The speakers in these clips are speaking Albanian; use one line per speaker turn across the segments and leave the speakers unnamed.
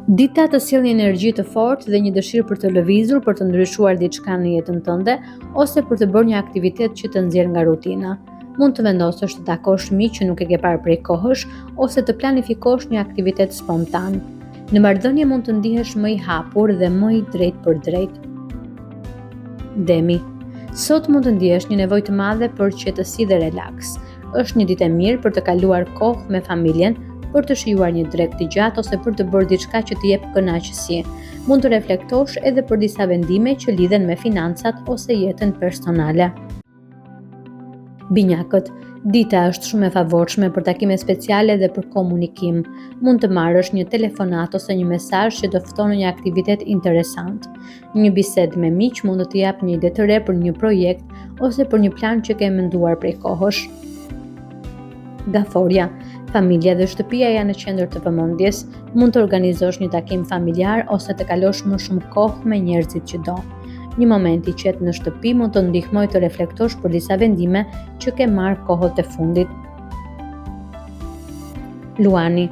Dita të sjellë një energji të fortë dhe një dëshirë për të lëvizur, për të ndryshuar diçka në jetën tënde, ose për të bërë një aktivitet që të nxjerr nga rutina. Mund të vendosësh të takosh miq që nuk e ke parë prej kohësh, ose të planifikosh një aktivitet spontan. Në marrëdhënie mund të ndihesh më i hapur dhe më i drejtë për drejtë. Demi. Sot mund të ndjesh një nevojë të madhe për qetësi dhe relaks. Është një ditë e mirë për të kaluar kohë me familjen, për të shijuar një drekë të gjatë ose për të bërë diçka që të jep kënaqësi. Mund të reflektosh edhe për disa vendime që lidhen me financat ose jetën personale. Binjakët. Dita është shumë e favorshme për takime speciale dhe për komunikim. Mund të marrësh një telefonat ose një mesazh që të ftonë një aktivitet interesant. Një bisedë me miq mund të të japë një ide të re për një projekt ose për një plan që ke menduar prej kohësh. Gaforja. Familja dhe shtëpia janë në qendër të vëmendjes. Mund të organizosh një takim familjar ose të kalosh më shumë kohë me njerëzit që do. Një moment i qetë në shtëpi mund të ndihmojë të reflektosh për disa vendime që ke marrë kohët e fundit. Luani.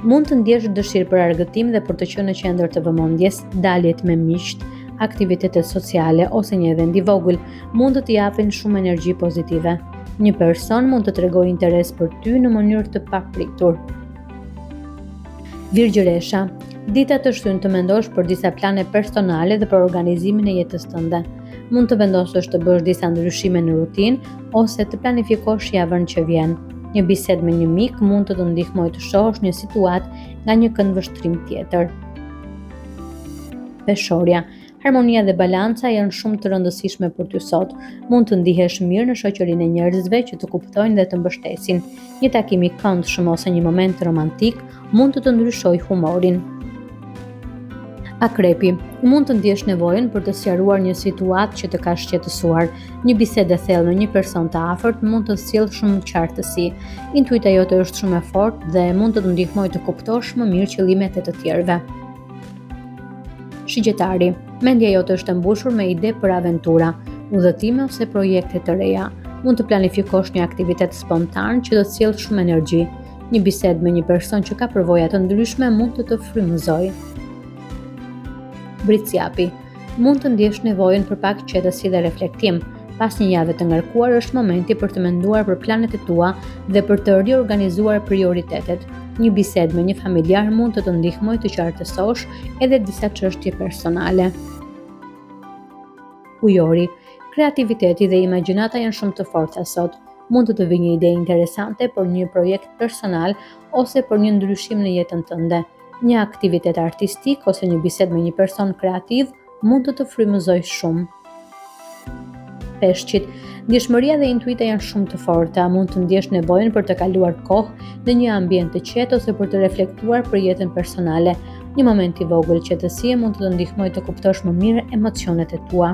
Mund të ndjesh dëshirë për argëtim dhe për të qenë në qendër të vëmendjes, daljet me miqt, aktivitetet sociale ose një event i vogël mund të të japin shumë energji pozitive. Një person mund të tregojë interes për ty në mënyrë të papritur. Virgjëresha. Dita të shtyn të mendosh për disa plane personale dhe për organizimin e jetës tënde. Mund të vendosësh të bësh disa ndryshime në rutinë ose të planifikosh javën që vjen. Një bisedë me një mik mund të të ndihmojë të shohësh një situatë nga një këndvështrim tjetër. Peshorja. Harmonia dhe balanca janë shumë të rëndësishme për ty sot. Mund të ndihesh mirë në shoqërinë e njerëzve që të kuptojnë dhe të mbështesin. Një takim i këndshëm ose një moment romantik mund të ndryshojë humorin. Akrepi. Mund të ndjesh nevojën për të sqaruar një situatë që të ka shqetësuar. Një bisedë e thellë me një person të afërt mund të sjellë shumë qartësi. Intuita jote është shumë e fortë dhe mund të ndihmojë të kuptosh më mirë qëllimet e të tjerëve. Shigjetari. Mendja jote është e mbushur me ide për aventura, udhëtime ose projekte të reja. Mund të planifikosh një aktivitet spontan që do të sjellë shumë energji. Një bisedë me një person që ka përvoja të ndryshme mund të të frymëzojë. Britsjapi. Mund të ndjesh nevojën për pak qetësi dhe reflektim. Pas një jave të ngarkuar është momenti për të menduar për planet e tua dhe për të riorganizuar prioritetet. Një bisedë me një familjar mund të të ndihmojë të qartësosh edhe disa çështje personale. Ujori. Kreativiteti dhe imagjinata janë shumë të forta sot. Mund të vijë një ide interesante për një projekt personal ose për një ndryshim në jetën tënde. Një aktivitet artistik ose një bisedë me një person kreativ mund të të frymëzojë shumë. Peshqit. Ndjeshmëria dhe intuita janë shumë të forta. Mund të ndjesh nevojën për të kaluar kohë në një ambient të qetë ose për të reflektuar për jetën personale. Një moment i vogël qetësie mund të të ndihmojë të kuptosh më mirë emocionet e tua.